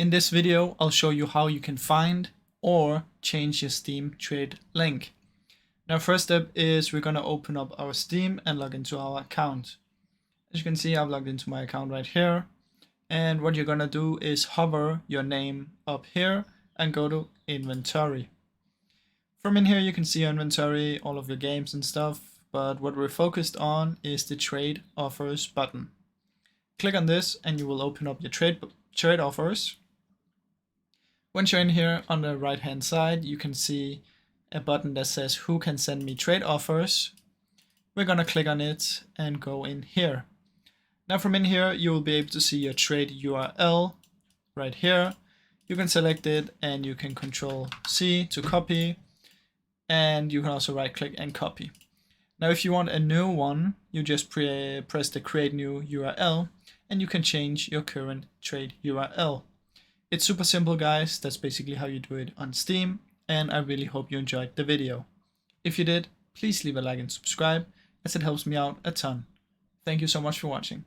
In this video, I'll show you how you can find or change your Steam trade link. Now, first step is we're going to open up our Steam and log into our account. As you can see, I've logged into my account right here. And what you're going to do is hover your name up here and go to inventory. From in here, you can see your inventory, all of your games and stuff. But what we're focused on is the trade offers button. Click on this and you will open up your trade offers. Once you're in here, on the right hand side, you can see a button that says who can send me trade offers. We're going to click on it and go in here. Now from in here, you will be able to see your trade URL right here. You can select it and you can Control C to copy, and you can also right click and copy. Now if you want a new one, you just press the create new URL and you can change your current trade URL. It's super simple, guys. That's basically how you do it on Steam, and I really hope you enjoyed the video. If you did, please leave a like and subscribe, as it helps me out a ton. Thank you so much for watching.